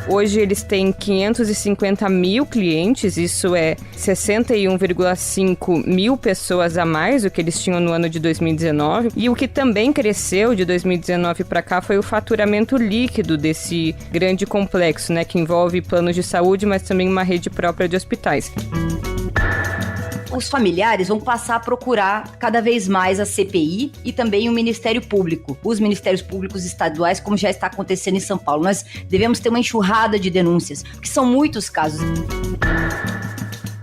Hoje eles têm 550 mil clientes, isso é 61,5 mil pessoas a mais do que eles tinham no ano de 2019. E o que também cresceu de 2019 para cá foi o faturamento líquido desse grande complexo, né, que envolve planos de saúde, mas também uma rede própria de hospitais. Os familiares vão passar a procurar cada vez mais a CPI e também o Ministério Público, os Ministérios Públicos estaduais, como já está acontecendo em São Paulo. Nós devemos ter uma enxurrada de denúncias, porque são muitos casos.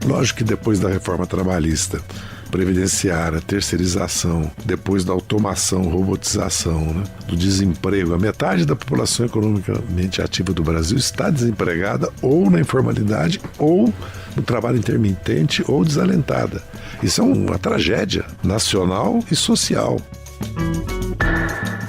Lógico que depois da reforma trabalhista, previdenciária, terceirização, depois da automação, robotização, né, do desemprego, a metade da população economicamente ativa do Brasil está desempregada ou na informalidade ou no trabalho intermitente ou desalentada. Isso é uma tragédia nacional e social.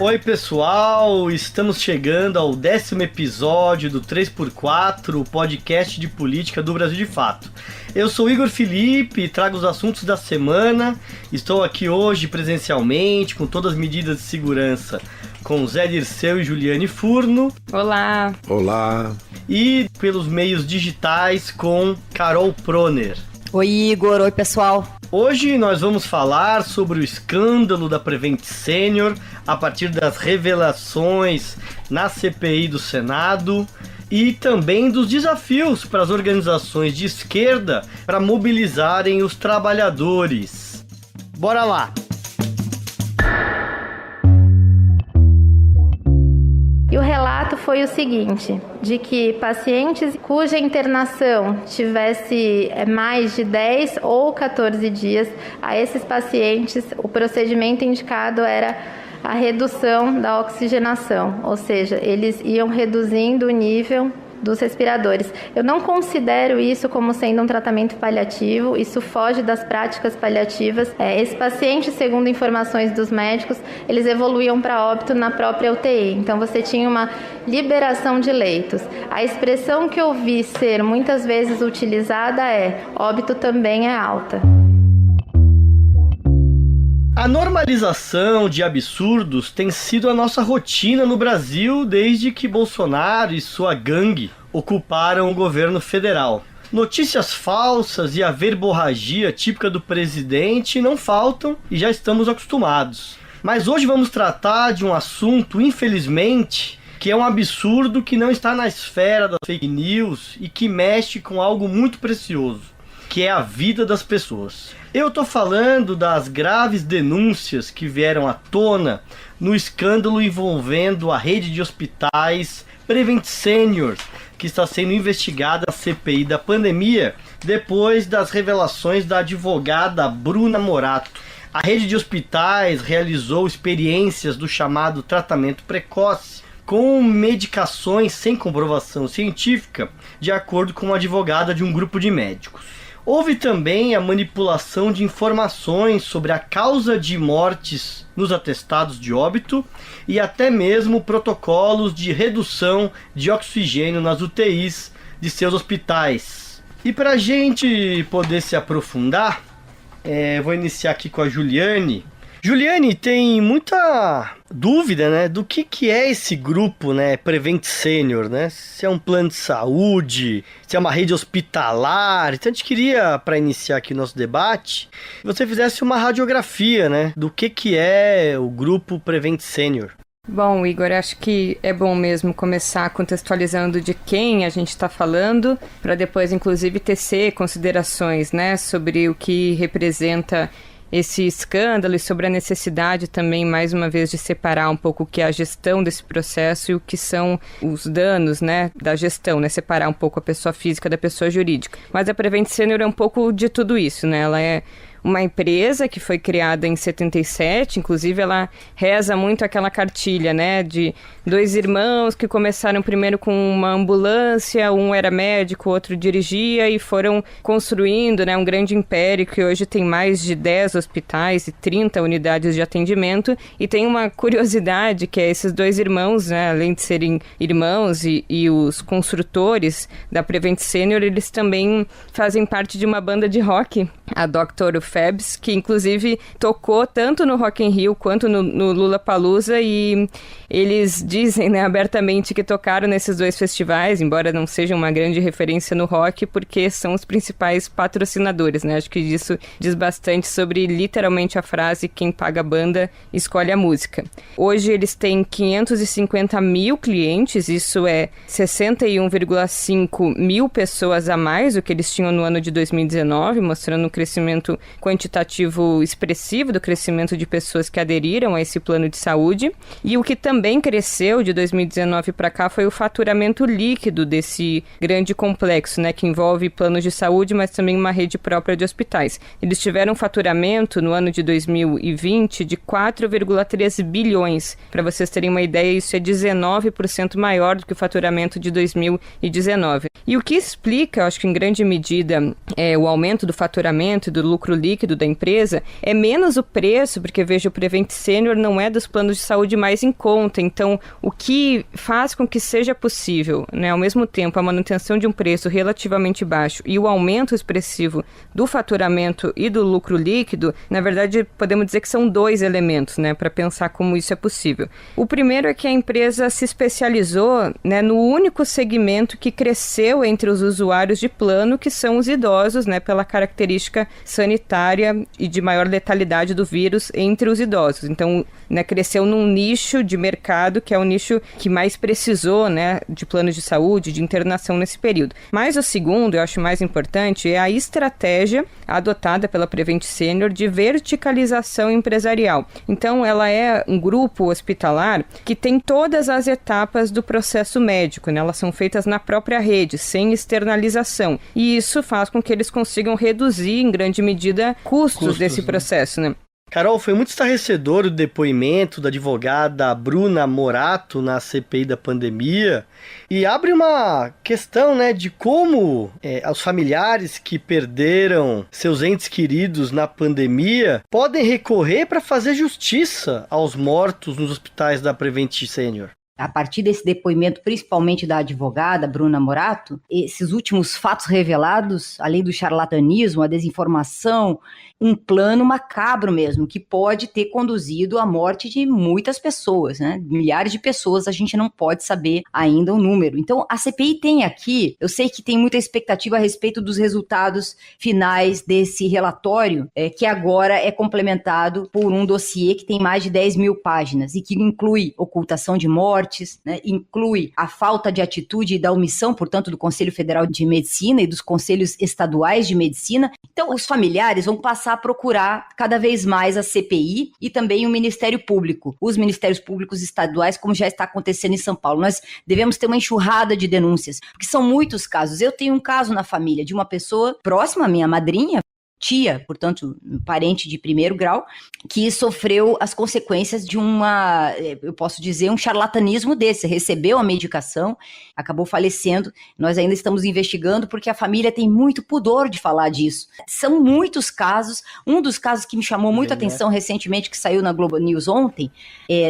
Oi pessoal, estamos chegando ao 10º episódio do 3x4, o podcast de política do Brasil de Fato. Eu sou Igor Felipe e trago os assuntos da semana. Estou aqui hoje presencialmente, com todas as medidas de segurança, com Zé Dirceu e Juliane Furno. Olá! Olá! E pelos meios digitais com Carol Proner. Oi Igor, oi pessoal! Hoje nós vamos falar sobre o escândalo da Prevent Senior a partir das revelações na CPI do Senado e também dos desafios para as organizações de esquerda para mobilizarem os trabalhadores. Bora lá! E o relato foi o seguinte, de que pacientes cuja internação tivesse mais de 10 ou 14 dias, a esses pacientes o procedimento indicado era a redução da oxigenação, ou seja, eles iam reduzindo o nível dos respiradores. Eu não considero isso como sendo um tratamento paliativo, isso foge das práticas paliativas. Esses pacientes, segundo informações dos médicos, eles evoluíam para óbito na própria UTI, então você tinha uma liberação de leitos. A expressão que eu vi ser muitas vezes utilizada é: óbito também é alta. A normalização de absurdos tem sido a nossa rotina no Brasil desde que Bolsonaro e sua gangue ocuparam o governo federal. Notícias falsas e a verborragia típica do presidente não faltam e já estamos acostumados. Mas hoje vamos tratar de um assunto, infelizmente, que é um absurdo que não está na esfera das fake news e que mexe com algo muito precioso, que é a vida das pessoas. Eu estou falando das graves denúncias que vieram à tona no escândalo envolvendo a rede de hospitais Prevent Senior, que está sendo investigada na CPI da pandemia, depois das revelações da advogada Bruna Morato. A rede de hospitais realizou experiências do chamado tratamento precoce, com medicações sem comprovação científica, de acordo com uma advogada de um grupo de médicos. Houve também a manipulação de informações sobre a causa de mortes nos atestados de óbito e até mesmo protocolos de redução de oxigênio nas UTIs de seus hospitais. E para a gente poder se aprofundar, vou iniciar aqui com a Juliane. Juliane, tem muita dúvida, né, do que é esse grupo, né, Prevent Senior, né? Se é um plano de saúde, se é uma rede hospitalar. Então a gente queria, para iniciar aqui o nosso debate, que você fizesse uma radiografia, né, do que é o grupo Prevent Senior. Bom, Igor, acho que é bom mesmo começar contextualizando de quem a gente está falando, para depois, inclusive, tecer considerações, né, sobre o que representa esse escândalo e sobre a necessidade também, mais uma vez, de separar um pouco o que é a gestão desse processo e o que são os danos, né, da gestão, né, separar um pouco a pessoa física da pessoa jurídica. Mas a Prevent Senior é um pouco de tudo isso, né, ela é uma empresa que foi criada em 77, inclusive ela reza muito aquela cartilha, né, de dois irmãos que começaram primeiro com uma ambulância, um era médico, o outro dirigia e foram construindo, né, um grande império que hoje tem mais de 10 hospitais e 30 unidades de atendimento. E tem uma curiosidade que é esses dois irmãos, né, além de serem irmãos e os construtores da Prevent Senior, eles também fazem parte de uma banda de rock, a Dr. Febs, que inclusive tocou tanto no Rock in Rio quanto no Lollapalooza, e eles dizem, né, abertamente que tocaram nesses dois festivais, embora não sejam uma grande referência no rock, porque são os principais patrocinadores, né? Acho que isso diz bastante sobre literalmente a frase quem paga a banda escolhe a música. Hoje eles têm 550 mil clientes, isso é 61,5 mil pessoas a mais do que eles tinham no ano de 2019, mostrando um crescimento quantitativo expressivo do crescimento de pessoas que aderiram a esse plano de saúde. E o que também cresceu de 2019 para cá foi o faturamento líquido desse grande complexo, né, que envolve planos de saúde, mas também uma rede própria de hospitais. Eles tiveram um faturamento no ano de 2020 de 4,3 bilhões. Para vocês terem uma ideia, isso é 19% maior do que o faturamento de 2019. E o que explica, eu acho que em grande medida, o aumento do faturamento e do lucro líquido da empresa é menos o preço, porque veja, o Prevent Senior não é dos planos de saúde mais em conta. Então, o que faz com que seja possível, né, ao mesmo tempo, a manutenção de um preço relativamente baixo e o aumento expressivo do faturamento e do lucro líquido, na verdade, podemos dizer que são dois elementos, né, para pensar como isso é possível. O primeiro é que a empresa se especializou, né, no único segmento que cresceu entre os usuários de plano, que são os idosos, né, pela característica sanitária e de maior letalidade do vírus entre os idosos. Então, né, cresceu num nicho de mercado que é o nicho que mais precisou, né, de planos de saúde, de internação nesse período. Mas o segundo, eu acho mais importante, é a estratégia adotada pela Prevent Senior de verticalização empresarial. Então, ela é um grupo hospitalar que tem todas as etapas do processo médico, né? Elas são feitas na própria rede, sem externalização. E isso faz com que eles consigam reduzir, em grande medida, custos desse processo, né? Carol, foi muito estarrecedor o depoimento da advogada Bruna Morato na CPI da pandemia e abre uma questão, né, de como os familiares que perderam seus entes queridos na pandemia podem recorrer para fazer justiça aos mortos nos hospitais da Prevent Senior. A partir desse depoimento, principalmente da advogada Bruna Morato, esses últimos fatos revelados, além do charlatanismo, a desinformação, um plano macabro mesmo, que pode ter conduzido à morte de muitas pessoas, né? Milhares de pessoas, a gente não pode saber ainda o número. Então, a CPI tem aqui, eu sei que tem muita expectativa a respeito dos resultados finais desse relatório, que agora é complementado por um dossiê que tem mais de 10 mil páginas e que inclui ocultação de mortes, né? Inclui a falta de atitude e da omissão, portanto, do Conselho Federal de Medicina e dos Conselhos Estaduais de Medicina. Então, os familiares vão passar a procurar cada vez mais a CPI e também o Ministério Público, os Ministérios Públicos Estaduais, como já está acontecendo em São Paulo. Nós devemos ter uma enxurrada de denúncias, porque são muitos casos. Eu tenho um caso na família de uma pessoa próxima à minha madrinha, tia, portanto, parente de primeiro grau, que sofreu as consequências de eu posso dizer, um charlatanismo desse, recebeu a medicação, acabou falecendo. Nós ainda estamos investigando porque a família tem muito pudor de falar disso. São muitos casos. Um dos casos que me chamou muita atenção recentemente, que saiu na Globo News ontem,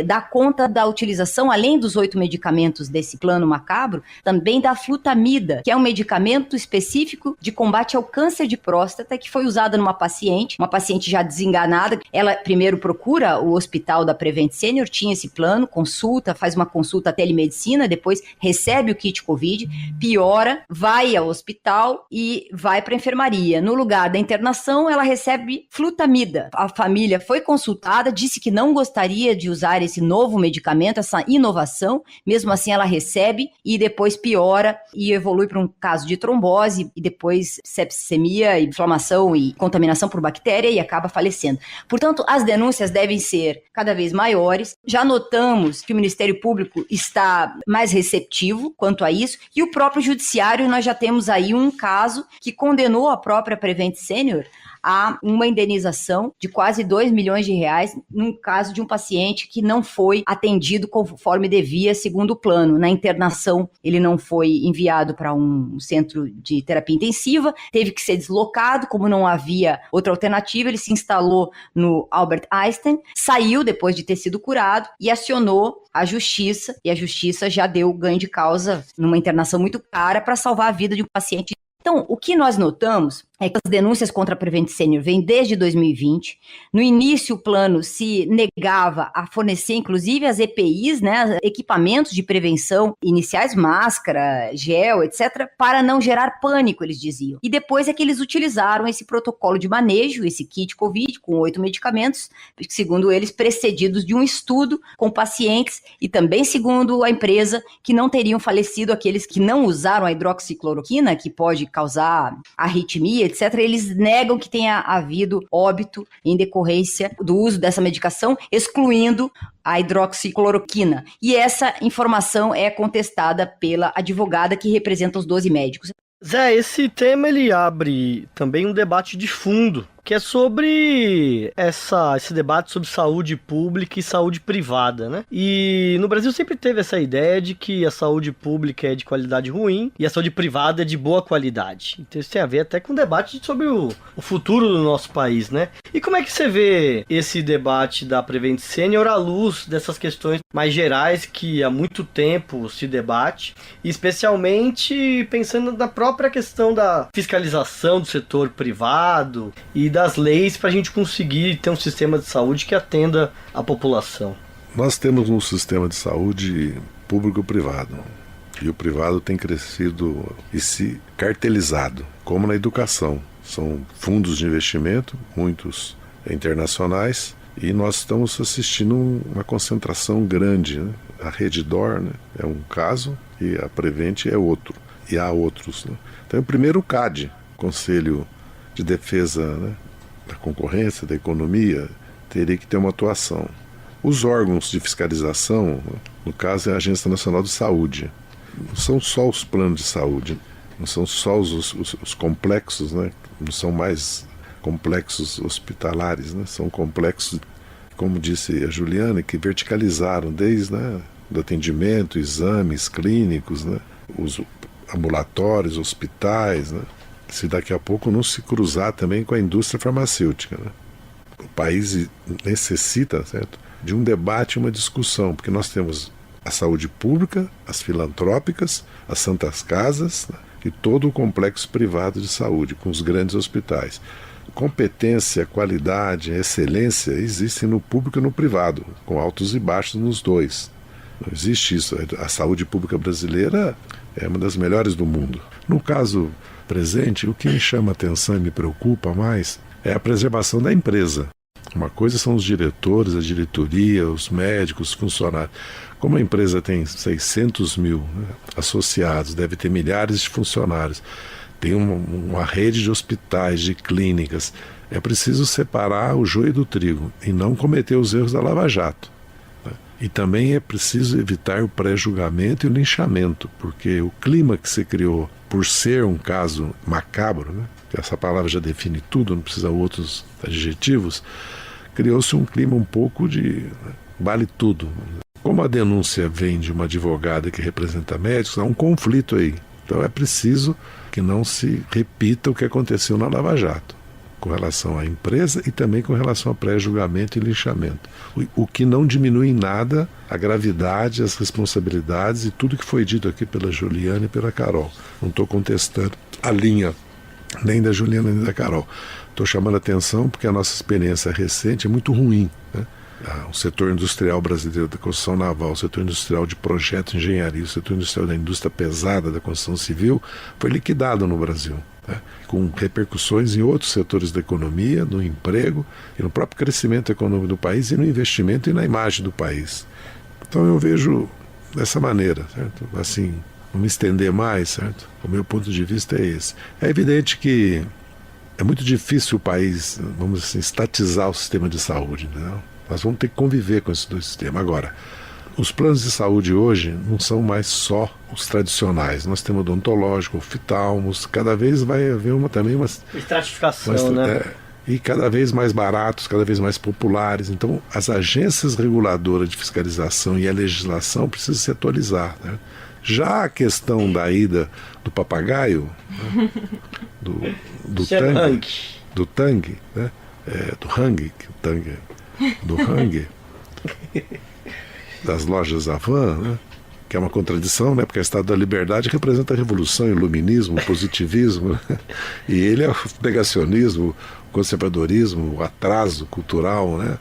dá conta da utilização, além dos 8 medicamentos desse plano macabro, também da flutamida, que é um medicamento específico de combate ao câncer de próstata, que foi usado numa paciente, uma paciente já desenganada. Ela primeiro procura o hospital da Prevent Senior, tinha esse plano, consulta, faz uma consulta telemedicina, depois recebe o kit Covid, piora, vai ao hospital e vai para a enfermaria. No lugar da internação, ela recebe flutamida. A família foi consultada, disse que não gostaria de usar esse novo medicamento, essa inovação, mesmo assim ela recebe e depois piora e evolui para um caso de trombose e depois sepsemia, inflamação e contaminação por bactéria e acaba falecendo. Portanto, as denúncias devem ser cada vez maiores. Já notamos que o Ministério Público está mais receptivo quanto a isso e o próprio Judiciário, nós já temos aí um caso que condenou a própria Prevent Senior a uma indenização de quase 2 milhões de reais no caso de um paciente que não foi atendido conforme devia, segundo o plano. Na internação, ele não foi enviado para um centro de terapia intensiva, teve que ser deslocado, como não havia outra alternativa, ele se instalou no Albert Einstein, saiu depois de ter sido curado e acionou a justiça, e a justiça já deu ganho de causa numa internação muito cara para salvar a vida de um paciente. Então, o que nós notamos é que as denúncias contra a Prevent Senior vêm desde 2020. No início, o plano se negava a fornecer, inclusive, as EPIs, né, equipamentos de prevenção iniciais, máscara, gel, etc., para não gerar pânico, eles diziam. E depois é que eles utilizaram esse protocolo de manejo, esse kit COVID, com 8 medicamentos, segundo eles, precedidos de um estudo com pacientes e também, segundo a empresa, que não teriam falecido aqueles que não usaram a hidroxicloroquina, que pode causar arritmia, etc., eles negam que tenha havido óbito em decorrência do uso dessa medicação, excluindo a hidroxicloroquina. E essa informação é contestada pela advogada que representa os 12 médicos. Zé, esse tema ele abre também um debate de fundo, que é sobre esse debate sobre saúde pública e saúde privada, né? E no Brasil sempre teve essa ideia de que a saúde pública é de qualidade ruim e a saúde privada é de boa qualidade. Então isso tem a ver até com o debate sobre o futuro do nosso país, né? E como é que você vê esse debate da Prevent Senior à luz dessas questões mais gerais que há muito tempo se debate, e especialmente pensando na própria questão da fiscalização do setor privado e das leis para a gente conseguir ter um sistema de saúde que atenda a população? Nós temos um sistema de saúde público-privado, e o privado tem crescido e se cartelizado, como na educação. São fundos de investimento, muitos internacionais, e nós estamos assistindo uma concentração grande, né? A Redditor, né, é um caso e a Prevent é outro, e há outros, né? Então, primeiro o CAD, Conselho de Defesa, né, da Concorrência, da Economia, teria que ter uma atuação. Os órgãos de fiscalização, no caso é a Agência Nacional de Saúde, não são só os planos de saúde, não são só os complexos, né, não são mais complexos hospitalares, né, são complexos, como disse a Juliana, que verticalizaram desde, né, do atendimento, exames clínicos, né, os ambulatórios, hospitais, né, se daqui a pouco não se cruzar também com a indústria farmacêutica, né? O país necessita, certo, de um debate, uma discussão, porque nós temos a saúde pública, as filantrópicas, as santas casas, né, e todo o complexo privado de saúde, com os grandes hospitais. Competência, qualidade, excelência existem no público e no privado, com altos e baixos nos dois. Não existe isso. A saúde pública brasileira é uma das melhores do mundo. No caso presente, o que me chama atenção e me preocupa mais é a preservação da empresa. Uma coisa são os diretores, a diretoria, os médicos, os funcionários. Como a empresa tem 600 mil, né, associados, deve ter milhares de funcionários, tem uma rede de hospitais, de clínicas, é preciso separar o joio do trigo e não cometer os erros da Lava Jato. E também é preciso evitar o pré-julgamento e o linchamento, porque o clima que se criou por ser um caso macabro, né, que essa palavra já define tudo, não precisa outros adjetivos, criou-se um clima um pouco de vale tudo. Como a denúncia vem de uma advogada que representa médicos, há um conflito aí. Então é preciso que não se repita o que aconteceu na Lava Jato, com relação à empresa e também com relação a pré-julgamento e linchamento. O que não diminui em nada a gravidade, as responsabilidades e tudo que foi dito aqui pela Juliana e pela Carol. Não estou contestando a linha nem da Juliana nem da Carol. Estou chamando a atenção porque a nossa experiência recente é muito ruim, né? O setor industrial brasileiro da construção naval, o setor industrial de projeto, engenharia, o setor industrial da indústria pesada da construção civil foi liquidado no Brasil, né? Com repercussões em outros setores da economia, no emprego e no próprio crescimento econômico do país e no investimento e na imagem do país. Então eu vejo dessa maneira, certo? Assim, não me estender mais, certo? O meu ponto de vista é esse. É evidente que é muito difícil o país, vamos dizer assim, estatizar o sistema de saúde, né? Nós vamos ter que conviver com esses dois sistemas. Agora, os planos de saúde hoje não são mais só os tradicionais. Nós temos odontológico, oftalmos, cada vez vai haver também uma estratificação, né? E cada vez mais baratos, cada vez mais populares. Então, as agências reguladoras de fiscalização e a legislação precisam se atualizar, né? Já a questão da ida do papagaio, né? do Tang, né? Do Hang, que o Tang é do Hang, das lojas Avan, né, que é uma contradição, né? Porque o Estado da Liberdade representa a revolução, o iluminismo, o positivismo, né? E ele é o negacionismo, o conservadorismo, o atraso cultural, né?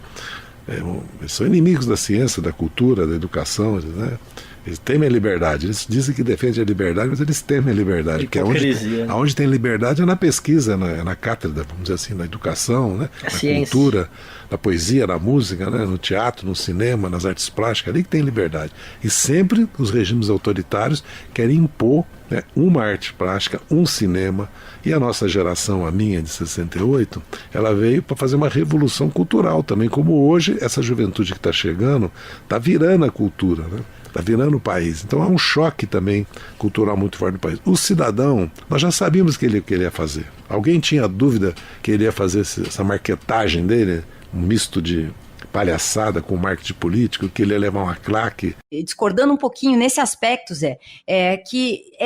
Eles são inimigos da ciência, da cultura, da educação, né? Eles temem a liberdade. Eles dizem que defendem a liberdade, mas eles temem a liberdade. Porque onde tem liberdade é na pesquisa, na cátedra, vamos dizer assim, na educação, né? Na ciência, cultura, na poesia, na música, né? No teatro, no cinema, nas artes plásticas, ali que tem liberdade. E sempre os regimes autoritários querem impor, né, uma arte plástica, um cinema. E a nossa geração, a minha de 68, ela veio para fazer uma revolução cultural também, como hoje essa juventude que está chegando está virando a cultura, né? Está virando o país. Então há um choque também cultural muito forte no país. O cidadão, nós já sabíamos que ele ia fazer. Alguém tinha dúvida que ele ia fazer essa marketagem dele, um misto de palhaçada com marketing político, que ele ia levar uma claque? Discordando um pouquinho nesse aspecto, Zé,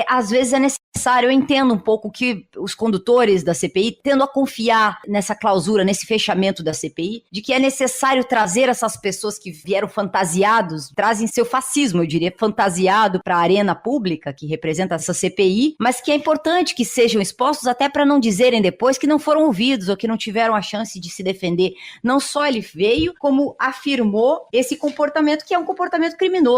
às vezes é necessário, eu entendo um pouco que os condutores da CPI tendo a confiar nessa clausura, nesse fechamento da CPI, de que é necessário trazer essas pessoas que vieram fantasiados, trazem seu fascismo, eu diria, fantasiado para a arena pública, que representa essa CPI, mas que é importante que sejam expostos até para não dizerem depois que não foram ouvidos ou que não tiveram a chance de se defender. Não só ele veio, como afirmou esse comportamento que é um comportamento criminoso.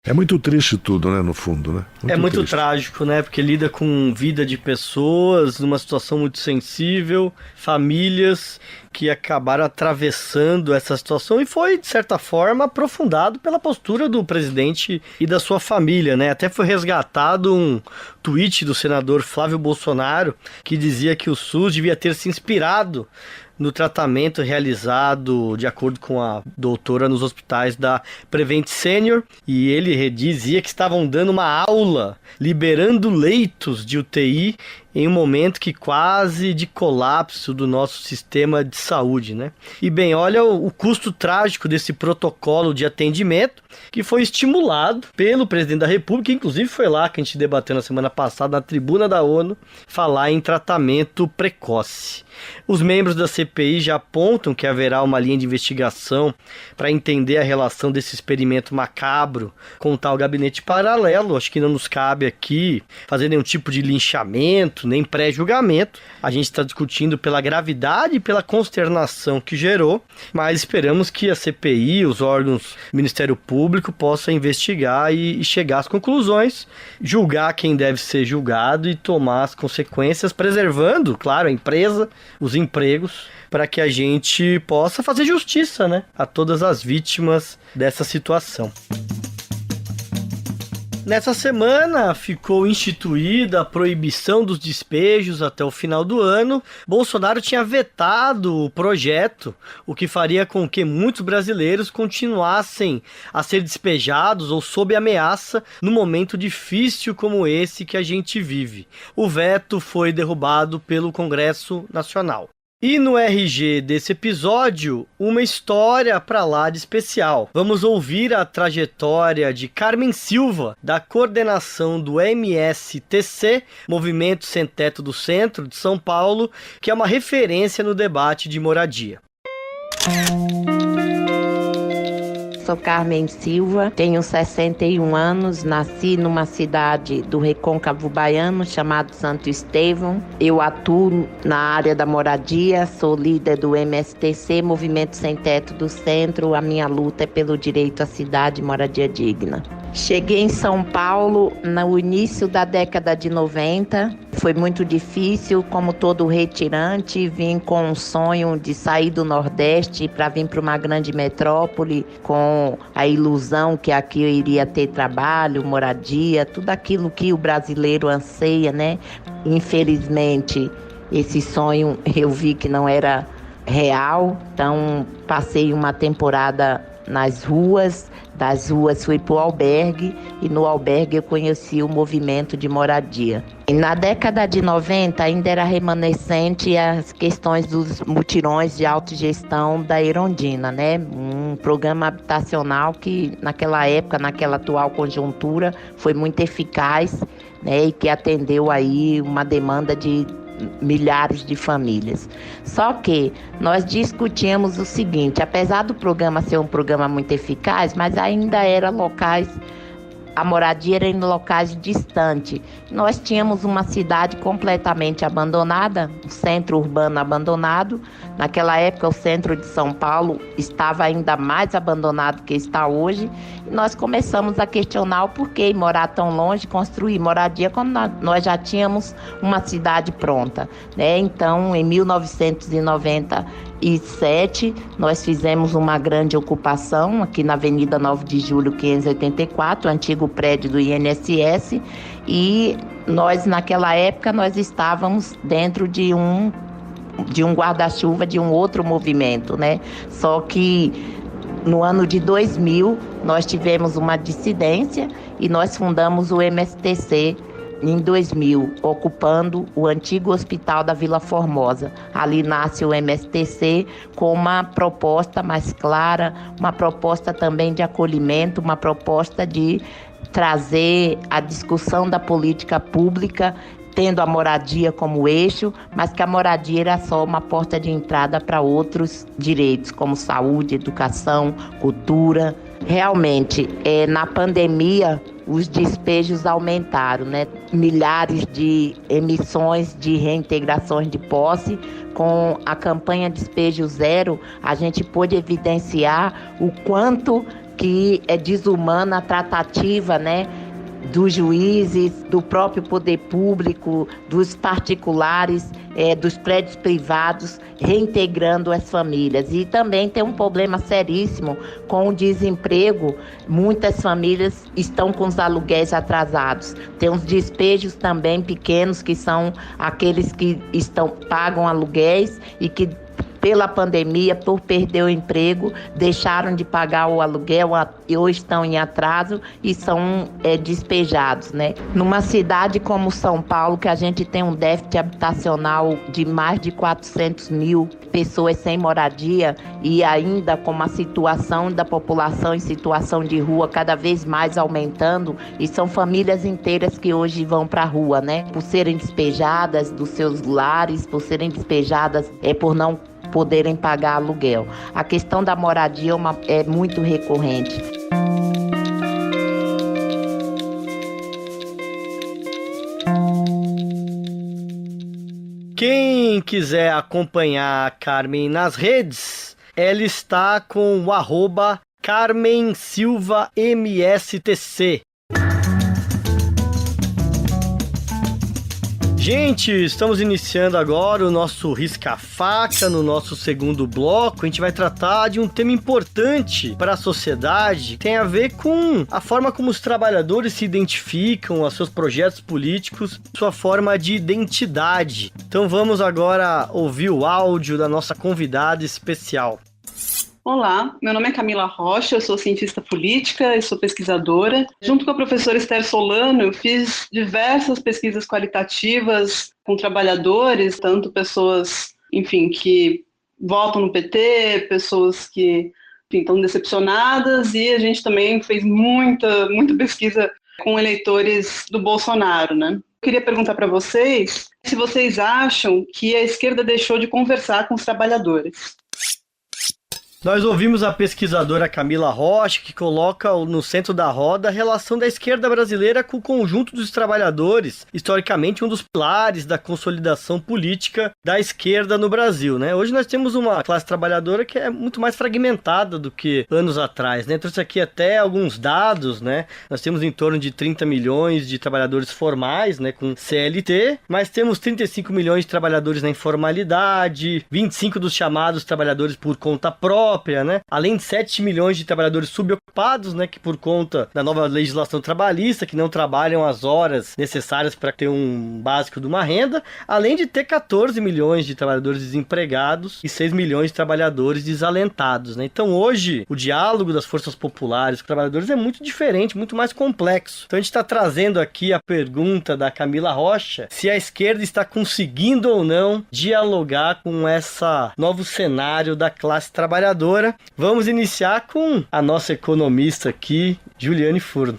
É muito triste tudo, né, no fundo, né? Muito trágico, né? Porque lida com vida de pessoas, numa situação muito sensível, famílias que acabaram atravessando essa situação e foi, de certa forma, aprofundado pela postura do presidente e da sua família, né? Até foi resgatado um tweet do senador Flávio Bolsonaro que dizia que o SUS devia ter se inspirado no tratamento realizado, de acordo com a doutora, nos hospitais da Prevent Senior, e ele dizia que estavam dando uma aula, liberando leitos de UTI em um momento que quase de colapso do nosso sistema de saúde, né? E bem, olha o custo trágico desse protocolo de atendimento que foi estimulado pelo presidente da República, inclusive foi lá que a gente debateu na semana passada na tribuna da ONU, falar em tratamento precoce. Os membros da CPI já apontam que haverá uma linha de investigação para entender a relação desse experimento macabro com o tal gabinete paralelo. Acho que não nos cabe aqui fazer nenhum tipo de linchamento, nem pré-julgamento. A gente está discutindo pela gravidade e pela consternação que gerou, mas esperamos que a CPI, os órgãos do Ministério Público possam investigar e chegar às conclusões, julgar quem deve ser julgado e tomar as consequências, preservando, claro, a empresa, os empregos, para que a gente possa fazer justiça, né, a todas as vítimas dessa situação. Nessa semana ficou instituída a proibição dos despejos até o final do ano. Bolsonaro tinha vetado o projeto, o que faria com que muitos brasileiros continuassem a ser despejados ou sob ameaça num momento difícil como esse que a gente vive. O veto foi derrubado pelo Congresso Nacional. E no RG desse episódio, uma história pra lá de especial. Vamos ouvir a trajetória de Carmen Silva, da coordenação do MSTC, Movimento Sem Teto do Centro de São Paulo, que é uma referência no debate de moradia. Sou Carmen Silva, tenho 61 anos, nasci numa cidade do Recôncavo Baiano chamado Santo Estevão. Eu atuo na área da moradia, sou líder do MSTC, Movimento Sem Teto do Centro. A minha luta é pelo direito à cidade e moradia digna. Cheguei em São Paulo no início da década de 90. Foi muito difícil, como todo retirante, vim com um sonho de sair do Nordeste para vir para uma grande metrópole, com a ilusão que aqui eu iria ter trabalho, moradia, tudo aquilo que o brasileiro anseia, né? Infelizmente, esse sonho eu vi que não era real, então passei uma temporada nas ruas, das ruas fui para o albergue e no albergue eu conheci o movimento de moradia. E na década de 90 ainda era remanescente as questões dos mutirões de autogestão da Erondina, né? Um programa habitacional que naquela época, naquela atual conjuntura, foi muito eficaz, né? E que atendeu aí uma demanda de milhares de famílias. Só que nós discutimos o seguinte: apesar do programa ser um programa muito eficaz, mas ainda eram locais a moradia era em locais distantes. Nós tínhamos uma cidade completamente abandonada, um centro urbano abandonado. Naquela época, o centro de São Paulo estava ainda mais abandonado que está hoje. E nós começamos a questionar o porquê morar tão longe, construir moradia quando nós já tínhamos uma cidade pronta, né? Então, em 1997, nós fizemos uma grande ocupação aqui na Avenida 9 de Julho, 584, o antigo prédio do INSS, e nós, naquela época, nós estávamos dentro de um guarda-chuva de um outro movimento, né? Só que no ano de 2000, nós tivemos uma dissidência e nós fundamos o MSTC em 2000, ocupando o antigo hospital da Vila Formosa. Ali nasce o MSTC com uma proposta mais clara, uma proposta também de acolhimento, uma proposta de trazer a discussão da política pública, tendo a moradia como eixo, mas que a moradia era só uma porta de entrada para outros direitos, como saúde, educação, cultura. Realmente, na pandemia, os despejos aumentaram, né? Milhares de emissões de reintegrações de posse. Com a campanha Despejo Zero, a gente pôde evidenciar o quanto que é desumana a tratativa, né, dos juízes, do próprio poder público, dos particulares, dos prédios privados, reintegrando as famílias. E também tem um problema seríssimo com o desemprego. Muitas famílias estão com os aluguéis atrasados. Tem uns despejos também pequenos, que são aqueles que pagam aluguéis e que, pela pandemia, por perder o emprego, deixaram de pagar o aluguel ou estão em atraso e são despejados, né? Numa cidade como São Paulo, que a gente tem um déficit habitacional de mais de 400 mil pessoas sem moradia, e ainda com uma situação da população em situação de rua cada vez mais aumentando, e são famílias inteiras que hoje vão para a rua, né? Por serem despejadas dos seus lares, por serem despejadas por não poderem pagar aluguel. A questão da moradia é muito recorrente. Quem quiser acompanhar a Carmen nas redes, ela está com o @CarmenSilvaMSTC. Gente, estamos iniciando agora o nosso Risca-Faca, no nosso segundo bloco. A gente vai tratar de um tema importante para a sociedade, tem a ver com a forma como os trabalhadores se identificam, os seus projetos políticos, sua forma de identidade. Então vamos agora ouvir o áudio da nossa convidada especial. Olá, meu nome é Camila Rocha, eu sou cientista política e sou pesquisadora. Junto com a professora Esther Solano, eu fiz diversas pesquisas qualitativas com trabalhadores, tanto pessoas, enfim, que votam no PT, pessoas que, enfim, estão decepcionadas, e a gente também fez muita pesquisa com eleitores do Bolsonaro, né? Eu queria perguntar para vocês se vocês acham que a esquerda deixou de conversar com os trabalhadores. Nós ouvimos a pesquisadora Camila Rocha, que coloca no centro da roda a relação da esquerda brasileira com o conjunto dos trabalhadores, historicamente um dos pilares da consolidação política da esquerda no Brasil, né? Hoje nós temos uma classe trabalhadora que é muito mais fragmentada do que anos atrás, né? Trouxe aqui até alguns dados, né? Nós temos em torno de 30 milhões de trabalhadores formais, né, com CLT, mas temos 35 milhões de trabalhadores na informalidade, 25 dos chamados trabalhadores por conta própria, né? Além de 7 milhões de trabalhadores subocupados, né, que por conta da nova legislação trabalhista, que não trabalham as horas necessárias para ter um básico de uma renda, além de ter 14 milhões de trabalhadores desempregados e 6 milhões de trabalhadores desalentados, né? Então hoje o diálogo das forças populares com os trabalhadores é muito diferente, muito mais complexo. Então a gente está trazendo aqui a pergunta da Camila Rocha, se a esquerda está conseguindo ou não dialogar com esse novo cenário da classe trabalhadora. Vamos iniciar com a nossa economista aqui, Juliane Furno.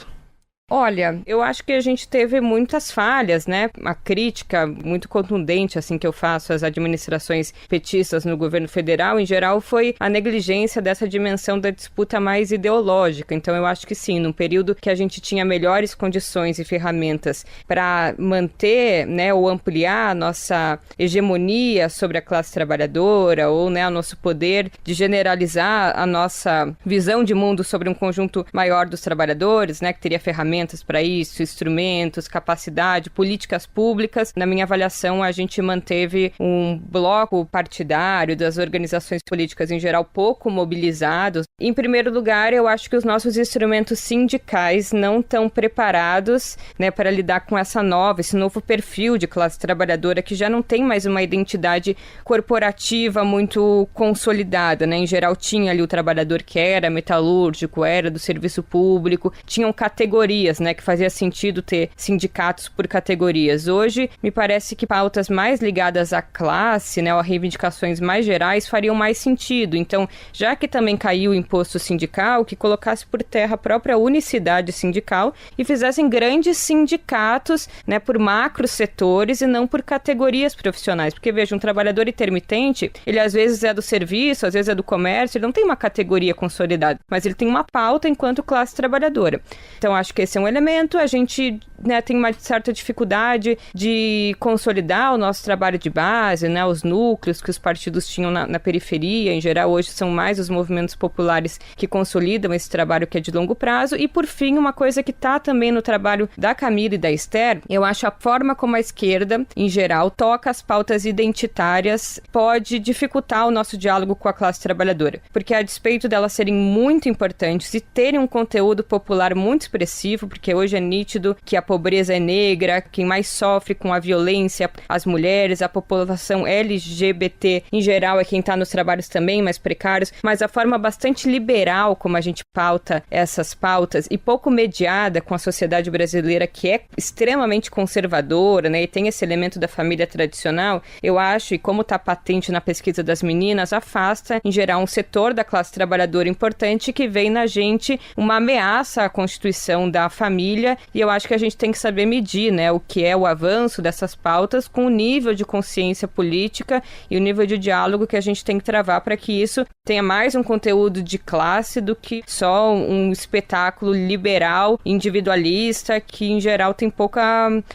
Olha, eu acho que a gente teve muitas falhas, né? A crítica muito contundente, assim, que eu faço às administrações petistas no governo federal, em geral, foi a negligência dessa dimensão da disputa mais ideológica. Então, eu acho que sim, num período que a gente tinha melhores condições e ferramentas para manter, né, ou ampliar a nossa hegemonia sobre a classe trabalhadora, ou, né, o nosso poder de generalizar a nossa visão de mundo sobre um conjunto maior dos trabalhadores, né, que teria ferramentas para isso, instrumentos, capacidade, políticas públicas. Na minha avaliação, a gente manteve um bloco partidário das organizações políticas em geral pouco mobilizados. Em primeiro lugar, eu acho que os nossos instrumentos sindicais não estão preparados, né, para lidar com esse novo perfil de classe trabalhadora que já não tem mais uma identidade corporativa muito consolidada, né? Em geral, tinha ali o trabalhador que era metalúrgico, era do serviço público, tinham categorias, né, que fazia sentido ter sindicatos por categorias. Hoje, me parece que pautas mais ligadas à classe, né, ou a reivindicações mais gerais, fariam mais sentido. Então, já que também caiu o imposto sindical, que colocasse por terra a própria unicidade sindical e fizessem grandes sindicatos, né, por macro setores e não por categorias profissionais. Porque, veja, um trabalhador intermitente, ele às vezes é do serviço, às vezes é do comércio, ele não tem uma categoria consolidada, mas ele tem uma pauta enquanto classe trabalhadora. Então, acho que esse é um elemento. A gente, né, tem uma certa dificuldade de consolidar o nosso trabalho de base, né, os núcleos que os partidos tinham na periferia, em geral, hoje são mais os movimentos populares que consolidam esse trabalho que é de longo prazo. E, por fim, uma coisa que está também no trabalho da Camila e da Esther, eu acho a forma como a esquerda, em geral, toca as pautas identitárias pode dificultar o nosso diálogo com a classe trabalhadora, porque a despeito delas serem muito importantes e terem um conteúdo popular muito expressivo, porque hoje é nítido que a pobreza é negra, quem mais sofre com a violência, as mulheres, a população LGBT em geral é quem está nos trabalhos também mais precários, mas a forma bastante liberal como a gente pauta essas pautas e pouco mediada com a sociedade brasileira, que é extremamente conservadora, né, e tem esse elemento da família tradicional, eu acho, e como está patente na pesquisa das meninas, afasta em geral um setor da classe trabalhadora importante que vem na gente uma ameaça à constituição da família, e eu acho que a gente tem que saber medir, né, o que é o avanço dessas pautas com o nível de consciência política e o nível de diálogo que a gente tem que travar para que isso tenha mais um conteúdo de classe do que só um espetáculo liberal, individualista, que em geral tem pouca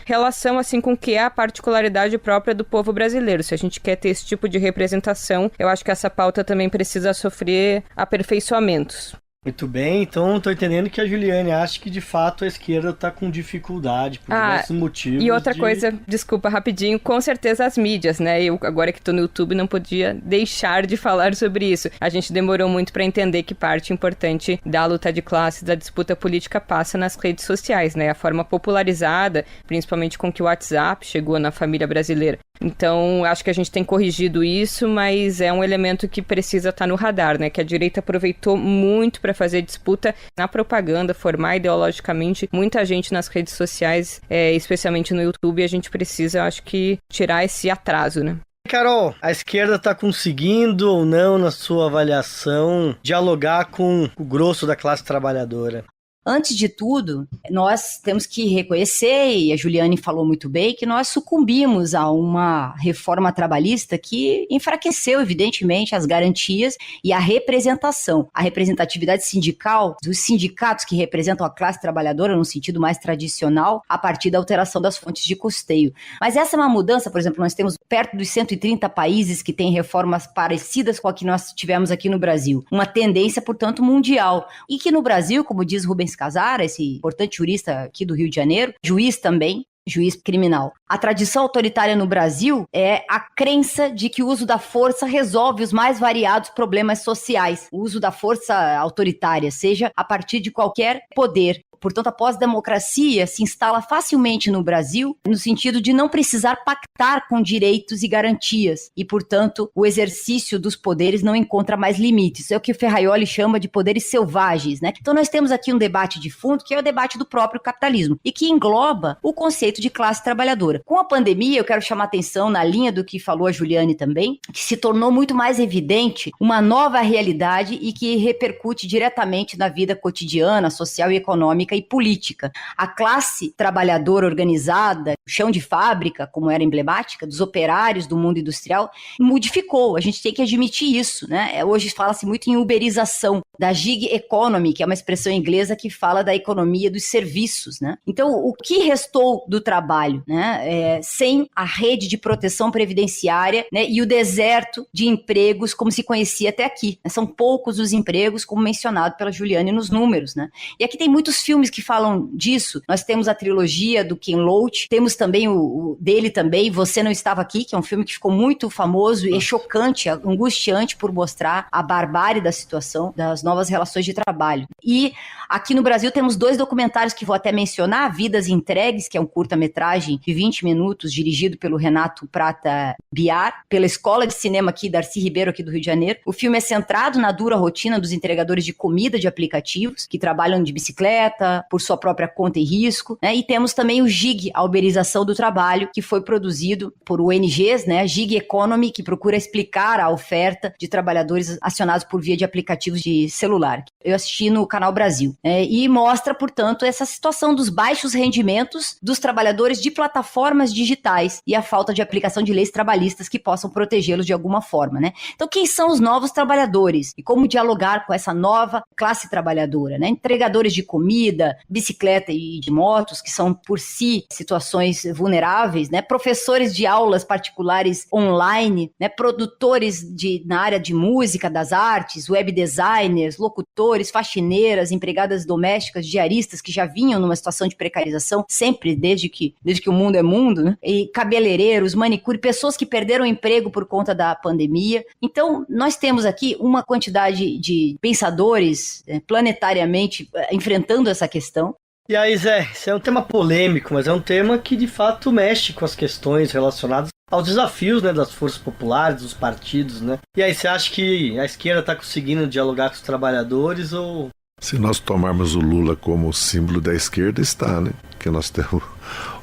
relação assim com o que é a particularidade própria do povo brasileiro. Se a gente quer ter esse tipo de representação, eu acho que essa pauta também precisa sofrer aperfeiçoamentos. Muito bem, então estou entendendo que a Juliane acha que de fato a esquerda está com dificuldade por diversos motivos. E outra coisa, desculpa, rapidinho, com certeza as mídias, né? Eu agora que estou no YouTube não podia deixar de falar sobre isso. A gente demorou muito para entender que parte importante da luta de classe, da disputa política passa nas redes sociais, né? A forma popularizada, principalmente com que o WhatsApp chegou na família brasileira. Então, acho que a gente tem corrigido isso, mas é um elemento que precisa estar no radar, né? Que a direita aproveitou muito para fazer disputa na propaganda, formar ideologicamente muita gente nas redes sociais, especialmente no YouTube, e a gente precisa, acho que, tirar esse atraso, né? Carol, a esquerda está conseguindo ou não, na sua avaliação, dialogar com o grosso da classe trabalhadora? Antes de tudo, nós temos que reconhecer, e a Juliane falou muito bem, que nós sucumbimos a uma reforma trabalhista que enfraqueceu, evidentemente, as garantias e a representação. A representatividade sindical, dos sindicatos que representam a classe trabalhadora no sentido mais tradicional, a partir da alteração das fontes de custeio. Mas essa é uma mudança, por exemplo, nós temos perto dos 130 países que têm reformas parecidas com a que nós tivemos aqui no Brasil. Uma tendência, portanto, mundial. E que no Brasil, como diz Rubens Casara, esse importante jurista aqui do Rio de Janeiro, juiz também, juiz criminal. A tradição autoritária no Brasil é a crença de que o uso da força resolve os mais variados problemas sociais. O uso da força autoritária, seja a partir de qualquer poder. Portanto, a pós-democracia se instala facilmente no Brasil no sentido de não precisar pactar com direitos e garantias e, portanto, o exercício dos poderes não encontra mais limites. É o que Ferraioli chama de poderes selvagens, né? Então, nós temos aqui um debate de fundo que é o debate do próprio capitalismo e que engloba o conceito de classe trabalhadora. Com a pandemia, eu quero chamar atenção na linha do que falou a Juliane também, que se tornou muito mais evidente uma nova realidade e que repercute diretamente na vida cotidiana, social e econômica econômica e política. A classe trabalhadora organizada, o chão de fábrica, como era emblemática, dos operários do mundo industrial, modificou. A gente tem que admitir isso, né? Hoje fala-se muito em uberização da gig economy, que é uma expressão inglesa que fala da economia dos serviços, né? Então, o que restou do trabalho, né? Sem a rede de proteção previdenciária, né? E o deserto de empregos como se conhecia até aqui. São poucos os empregos, como mencionado pela Juliane nos números, né? E aqui tem muitos filmes que falam disso. Nós temos a trilogia do Ken Loach, temos também o dele também, Você Não Estava Aqui, que é um filme que ficou muito famoso e é chocante, angustiante por mostrar a barbárie da situação, das novas relações de trabalho. E aqui no Brasil temos 2 documentários que vou até mencionar, Vidas Entregues, que é um curta-metragem de 20 minutos, dirigido pelo Renato Prata Biar, pela Escola de Cinema aqui, Darcy Ribeiro, aqui do Rio de Janeiro. O filme é centrado na dura rotina dos entregadores de comida de aplicativos, que trabalham de bicicleta, por sua própria conta e risco, né? E temos também o GIG, a uberização do trabalho, que foi produzido por ONGs, né? Gig Economy, que procura explicar a oferta de trabalhadores acionados por via de aplicativos de celular. Eu assisti no Canal Brasil, né? E mostra, portanto, essa situação dos baixos rendimentos dos trabalhadores de plataformas digitais e a falta de aplicação de leis trabalhistas que possam protegê-los de alguma forma, né? Então, quem são os novos trabalhadores e como dialogar com essa nova classe trabalhadora, né? Entregadores de comida, bicicleta e de motos, que são por si situações vulneráveis, né? Professores de aulas particulares online, né? Produtores na área de música, das artes, web designers, locutores, faxineiras, empregadas domésticas, diaristas que já vinham numa situação de precarização sempre desde que o mundo é mundo, né? E cabeleireiros, manicure, pessoas que perderam o emprego por conta da pandemia. Então, nós temos aqui uma quantidade de pensadores planetariamente enfrentando essa questão. E aí, Zé, isso é um tema polêmico, mas é um tema que de fato mexe com as questões relacionadas aos desafios, né, das forças populares, dos partidos, né? E aí, você acha que a esquerda está conseguindo dialogar com os trabalhadores ou... Se nós tomarmos o Lula como símbolo da esquerda, está, né? Porque nós temos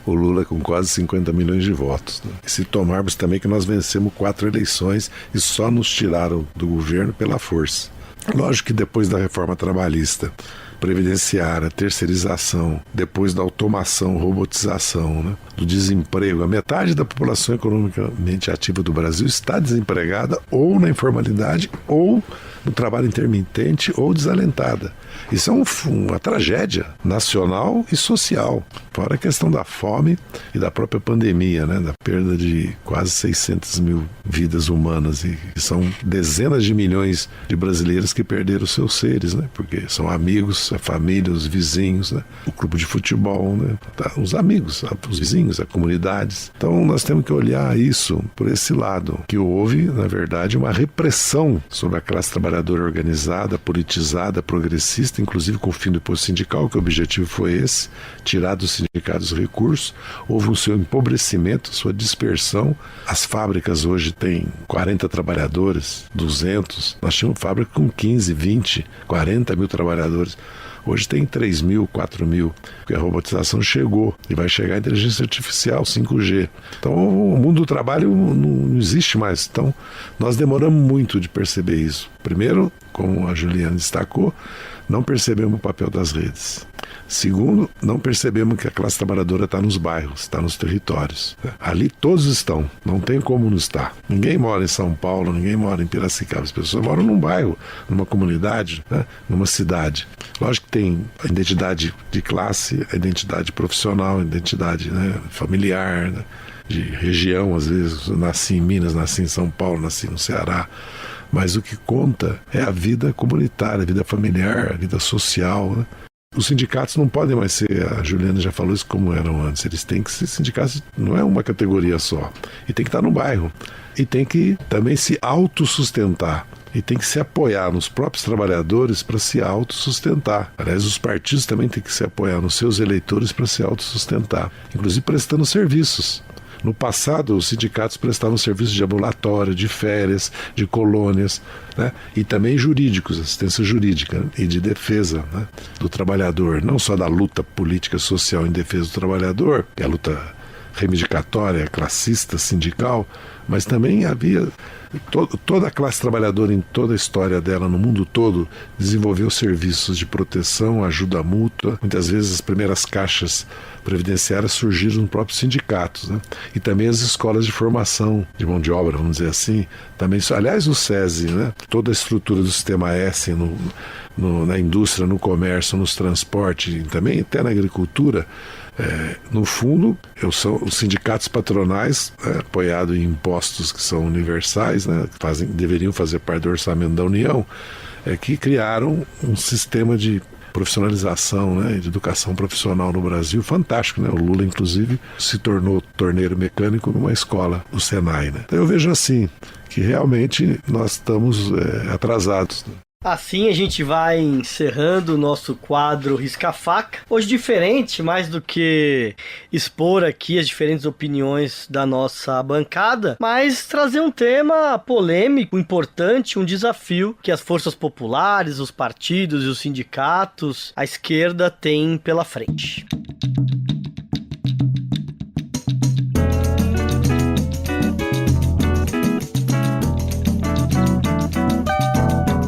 o Lula com quase 50 milhões de votos, né? E se tomarmos também que nós vencemos 4 eleições e só nos tiraram do governo pela força. Lógico que depois da reforma trabalhista, previdenciária, terceirização, depois da automação, robotização, né, do desemprego, a metade da população economicamente ativa do Brasil está desempregada ou na informalidade ou no trabalho intermitente ou desalentada. Isso é uma tragédia nacional e social, fora a questão da fome e da própria pandemia, né, da perda de quase 600 mil vidas humanas, e são dezenas de milhões de brasileiros que perderam seus seres, né, porque são amigos, a família, os vizinhos, né, o clube de futebol, né, os amigos, os vizinhos, as comunidades. Então nós temos que olhar isso por esse lado, que houve, na verdade, uma repressão sobre a classe trabalhadora organizada, politizada, progressista, inclusive com o fim do imposto sindical, que o objetivo foi esse, tirar dos sindicatos recursos. Houve um seu empobrecimento, sua dispersão. As fábricas hoje têm 40 trabalhadores, 200. Nós tínhamos fábrica com 15, 20, 40 mil trabalhadores. Hoje tem 3 mil, 4 mil, porque a robotização chegou e vai chegar a inteligência artificial, 5G. Então o mundo do trabalho não existe mais. Então nós demoramos muito de perceber isso. Primeiro, como a Juliane destacou, não percebemos o papel das redes. Segundo, não percebemos que a classe trabalhadora está nos bairros, está nos territórios. Ali todos estão, não tem como não estar. Ninguém mora em São Paulo, ninguém mora em Piracicaba. As pessoas moram num bairro, numa comunidade, né, numa cidade. Lógico que tem a identidade de classe, a identidade profissional, a identidade, né, familiar, né, de região. Às vezes eu nasci em Minas, nasci em São Paulo, nasci no Ceará. Mas o que conta é a vida comunitária, a vida familiar, a vida social, né? Os sindicatos não podem mais ser, a Juliana já falou isso, como eram antes. Eles têm que ser sindicatos, não é uma categoria só. E tem que estar no bairro. E tem que também se autossustentar. E tem que se apoiar nos próprios trabalhadores para se autossustentar. Aliás, os partidos também têm que se apoiar nos seus eleitores para se autossustentar. Inclusive prestando serviços. No passado, os sindicatos prestavam serviços de ambulatório, de férias, de colônias, né? E também jurídicos, assistência jurídica, né? E de defesa, né, do trabalhador, não só da luta política social em defesa do trabalhador, que é a luta reivindicatória, classista, sindical, mas também havia toda a classe trabalhadora em toda a história dela, no mundo todo, desenvolveu serviços de proteção, ajuda mútua. Muitas vezes as primeiras caixas previdenciárias surgiram nos próprios sindicatos, né? E também as escolas de formação de mão de obra, vamos dizer assim. Também, aliás, o SESI, né? Toda a estrutura do sistema S na indústria, no comércio, nos transportes e também até na agricultura. No fundo, são os sindicatos patronais, apoiados em impostos que são universais, né, deveriam fazer parte do orçamento da União, que criaram um sistema de profissionalização, né, de educação profissional no Brasil fantástico, né? O Lula, inclusive, se tornou torneiro mecânico numa escola, o Senai, né? Então eu vejo assim, que realmente nós estamos atrasados, né? Assim a gente vai encerrando o nosso quadro Risca-Faca. Hoje diferente, mais do que expor aqui as diferentes opiniões da nossa bancada, mas trazer um tema polêmico, importante, um desafio que as forças populares, os partidos e os sindicatos, a esquerda têm pela frente.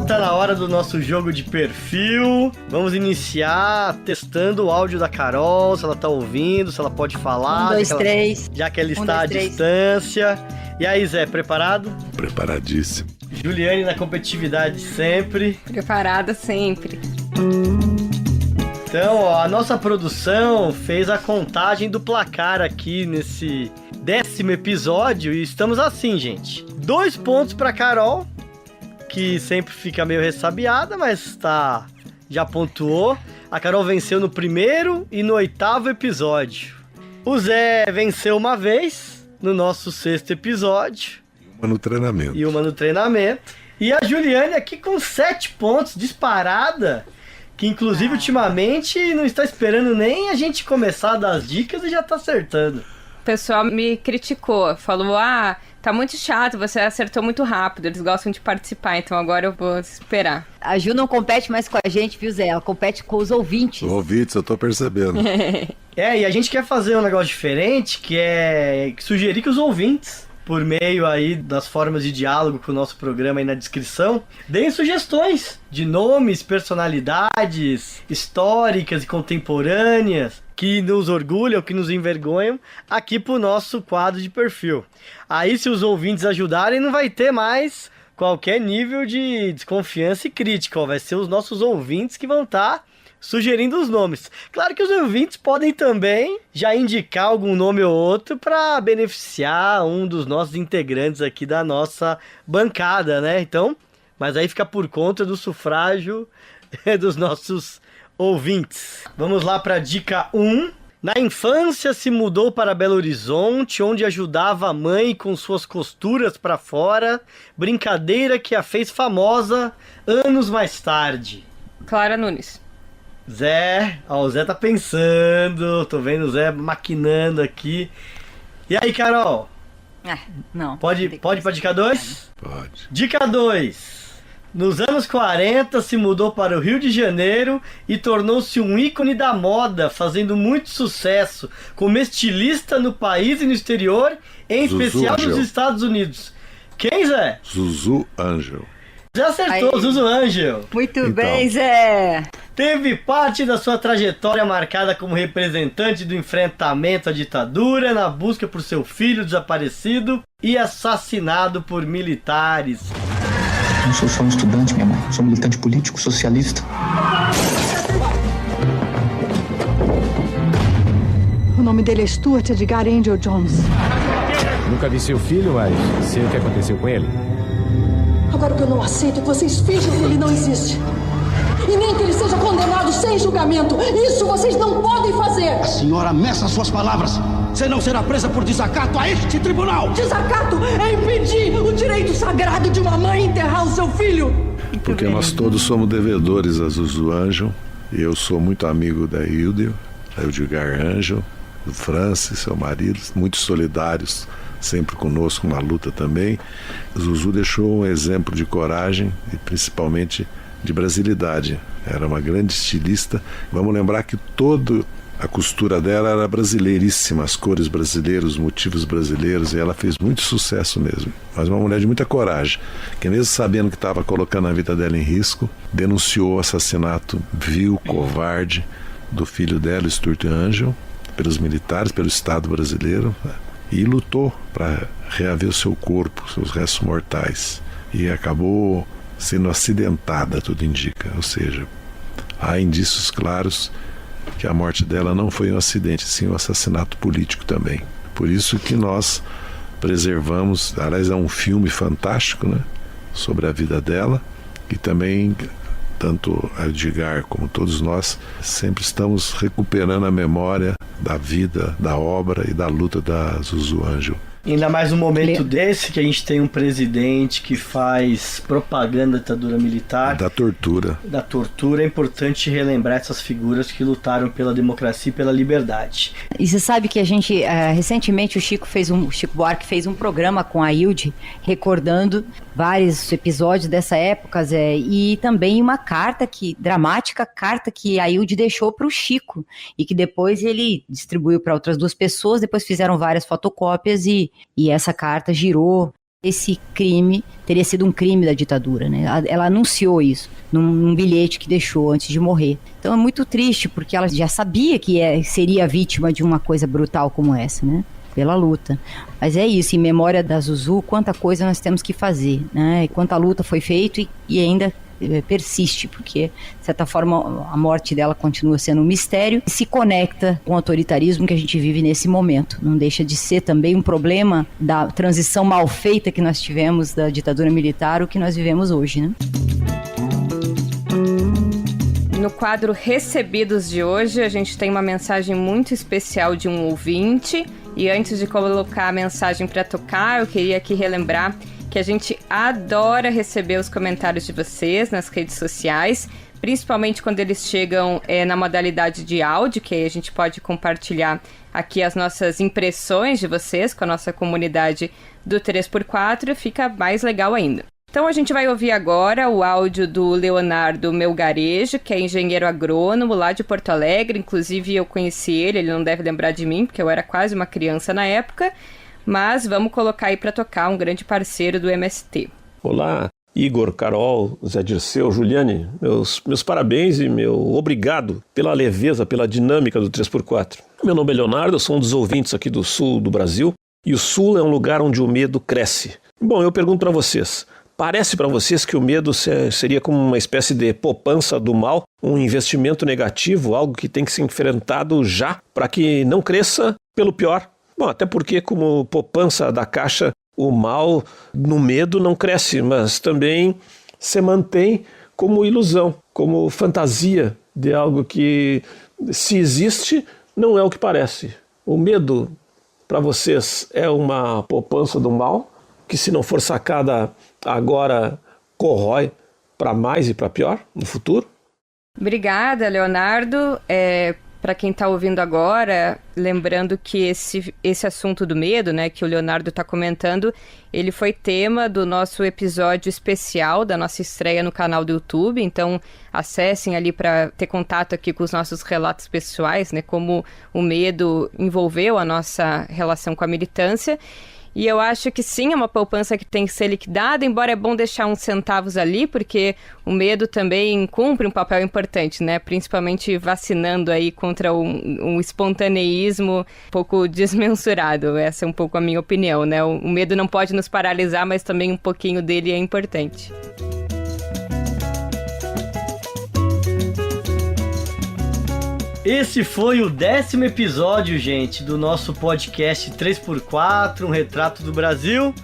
Na hora do nosso jogo de perfil, vamos iniciar testando o áudio da Carol, se ela tá ouvindo, se ela pode falar. 1, 2, 3. Já que ela está à distância. E aí, Zé, preparado? Preparadíssimo. Juliane na competitividade sempre. Preparada sempre. Então, ó, a nossa produção fez a contagem do placar aqui nesse 10º episódio e estamos assim, gente. 2 pontos pra Carol, que sempre fica meio ressabiada, mas já pontuou. A Carol venceu no 1º e no 8º episódio. O Zé venceu uma vez no nosso 6º episódio. Uma no treinamento. E uma no treinamento. E a Juliane aqui com 7 pontos, disparada, que inclusive ultimamente não está esperando nem a gente começar a dar as dicas e já está acertando. O pessoal me criticou, falou, tá muito chato, você acertou muito rápido, eles gostam de participar, então agora eu vou esperar. A Ju não compete mais com a gente, viu, Zé? Ela compete com os ouvintes. Os ouvintes, eu tô percebendo. E a gente quer fazer um negócio diferente, que é sugerir que os ouvintes, por meio aí das formas de diálogo com o nosso programa aí na descrição, deem sugestões de nomes, personalidades históricas e contemporâneas que nos orgulham, que nos envergonham, aqui pro nosso quadro de perfil. Aí, se os ouvintes ajudarem, não vai ter mais qualquer nível de desconfiança e crítica, ó. Vai ser os nossos ouvintes que vão estar sugerindo os nomes. Claro que os ouvintes podem também já indicar algum nome ou outro para beneficiar um dos nossos integrantes aqui da nossa bancada, né? Então, mas aí fica por conta do sufrágio dos nossos ouvintes. Vamos lá para a dica 1. Na infância se mudou para Belo Horizonte, onde ajudava a mãe com suas costuras para fora, brincadeira que a fez famosa anos mais tarde. Clara Nunes. Zé, ó, o Zé tá pensando, tô vendo o Zé maquinando aqui. E aí, Carol? Não. Pode pra dica 2? Pode. Dica 2. Nos anos 40 se mudou para o Rio de Janeiro e tornou-se um ícone da moda, fazendo muito sucesso como estilista no país e no exterior, em especial nos Estados Unidos. Quem, Zé? Zuzu Angel. Já acertou, aí. Zuzu Angel. Muito bem, Zé. Teve parte da sua trajetória marcada como representante do enfrentamento à ditadura, na busca por seu filho desaparecido e assassinado por militares. Eu não sou só um estudante, minha mãe. Eu sou um militante político, socialista. O nome dele é Stuart Edgar Angel Jones. Nunca vi seu filho, mas sei o que aconteceu com ele. Agora o que eu não aceito é que vocês finjam que ele não existe. E nem que ele seja condenado sem julgamento. Isso vocês não podem fazer. A senhora meça suas palavras. Você não será presa por desacato a este tribunal. Desacato é impedir o direito sagrado de uma mãe enterrar o seu filho. Porque nós todos somos devedores a Zuzu Angel. E eu sou muito amigo da Hilde, da Edgar Angel, do Francis, seu marido, muito solidários, sempre conosco na luta também. Zuzu deixou um exemplo de coragem e principalmente de brasilidade. Era uma grande estilista. Vamos lembrar que todo A costura dela era brasileiríssima, as cores brasileiras, os motivos brasileiros, e ela fez muito sucesso mesmo. Mas uma mulher de muita coragem, que mesmo sabendo que estava colocando a vida dela em risco, denunciou o assassinato vil, covarde, do filho dela, Stuart Angel, pelos militares, pelo Estado brasileiro, e lutou para reaver o seu corpo, seus restos mortais. E acabou sendo acidentada, tudo indica. Ou seja, há indícios claros que a morte dela não foi um acidente, sim um assassinato político também. Por isso que nós preservamos, aliás, é um filme fantástico, né, sobre a vida dela, e também, tanto a Edgar como todos nós, sempre estamos recuperando a memória da vida, da obra e da luta da Zuzu Angel. Ainda mais um momento desse, que a gente tem um presidente que faz propaganda da ditadura militar. Da tortura. Da tortura. É importante relembrar essas figuras que lutaram pela democracia e pela liberdade. E você sabe que a gente, recentemente o Chico Buarque fez um programa com a Hilde, recordando vários episódios dessa época, Zé, e também uma dramática carta que a Hilde deixou para o Chico, e que depois ele distribuiu para outras 2 pessoas, depois fizeram várias fotocópias e essa carta girou. Esse crime teria sido um crime da ditadura, né? Ela anunciou isso num bilhete que deixou antes de morrer. Então é muito triste, porque ela já sabia que seria vítima de uma coisa brutal como essa, né? Pela luta. Mas é isso, em memória da Zuzu, quanta coisa nós temos que fazer, né? E quanta luta foi feita e ainda persiste, porque, de certa forma, a morte dela continua sendo um mistério e se conecta com o autoritarismo que a gente vive nesse momento. Não deixa de ser também um problema da transição mal feita que nós tivemos da ditadura militar, o que nós vivemos hoje, né? No quadro Recebidos de hoje, a gente tem uma mensagem muito especial de um ouvinte. E antes de colocar a mensagem para tocar, eu queria aqui relembrar que a gente adora receber os comentários de vocês nas redes sociais, principalmente quando eles chegam na modalidade de áudio, que aí a gente pode compartilhar aqui as nossas impressões de vocês com a nossa comunidade do 3x4, fica mais legal ainda. Então a gente vai ouvir agora o áudio do Leonardo Melgarejo, que é engenheiro agrônomo lá de Porto Alegre. Inclusive eu conheci ele não deve lembrar de mim, porque eu era quase uma criança na época, mas vamos colocar aí para tocar, um grande parceiro do MST. Olá, Igor, Carol, Zé Dirceu, Juliane, meus parabéns e meu obrigado pela leveza, pela dinâmica do 3x4. Meu nome é Leonardo, eu sou um dos ouvintes aqui do sul do Brasil, e o sul é um lugar onde o medo cresce. Bom, eu pergunto para vocês, parece para vocês que o medo seria como uma espécie de poupança do mal, um investimento negativo, algo que tem que ser enfrentado já, para que não cresça pelo pior? Bom, até porque como poupança da Caixa, o mal no medo não cresce, mas também se mantém como ilusão, como fantasia de algo que, se existe, não é o que parece. O medo, para vocês, é uma poupança do mal, que se não for sacada agora, corrói para mais e para pior no futuro? Obrigada, Leonardo. Para quem está ouvindo agora, lembrando que esse assunto do medo, né, que o Leonardo está comentando, ele foi tema do nosso episódio especial, da nossa estreia no canal do YouTube. Então, acessem ali para ter contato aqui com os nossos relatos pessoais, né, como o medo envolveu a nossa relação com a militância. E eu acho que sim, é uma poupança que tem que ser liquidada, embora é bom deixar uns centavos ali, porque o medo também cumpre um papel importante, né? Principalmente vacinando aí contra um espontaneísmo um pouco desmensurado. Essa é um pouco a minha opinião, né? O medo não pode nos paralisar, mas também um pouquinho dele é importante. Esse foi o 10º episódio, gente, do nosso podcast 3x4, um retrato do Brasil.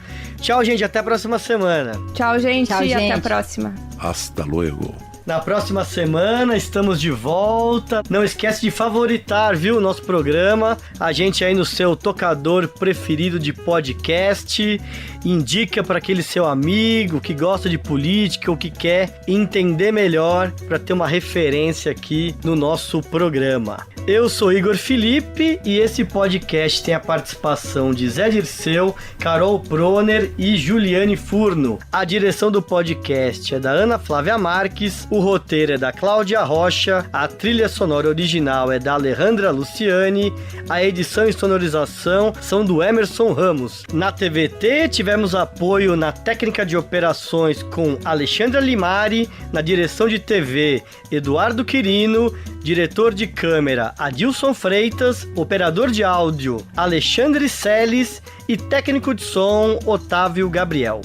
Tchau, gente, até a próxima semana. Tchau, gente, até a próxima. Hasta luego. Na próxima semana estamos de volta. Não esquece de favoritar, viu, o nosso programa. A gente aí no seu tocador preferido de podcast. Indica para aquele seu amigo que gosta de política ou que quer entender melhor, para ter uma referência aqui no nosso programa. Eu sou Igor Felipe e esse podcast tem a participação de Zé Dirceu, Carol Proner e Juliane Furno. A direção do podcast é da Ana Flávia Marques, o roteiro é da Cláudia Rocha, a trilha sonora original é da Alejandra Luciani, a edição e sonorização são do Emerson Ramos. Na TVT tivemos apoio na técnica de operações com Alexandra Limari, na direção de TV Eduardo Quirino, diretor de câmera Adilson Freitas, operador de áudio Alexandre Seles e técnico de som Otávio Gabriel.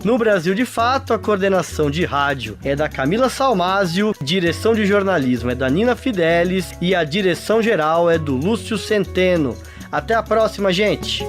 No Brasil de Fato, a coordenação de rádio é da Camila Salmásio, direção de jornalismo é da Nina Fidelis e a direção geral é do Lúcio Centeno. Até a próxima, gente!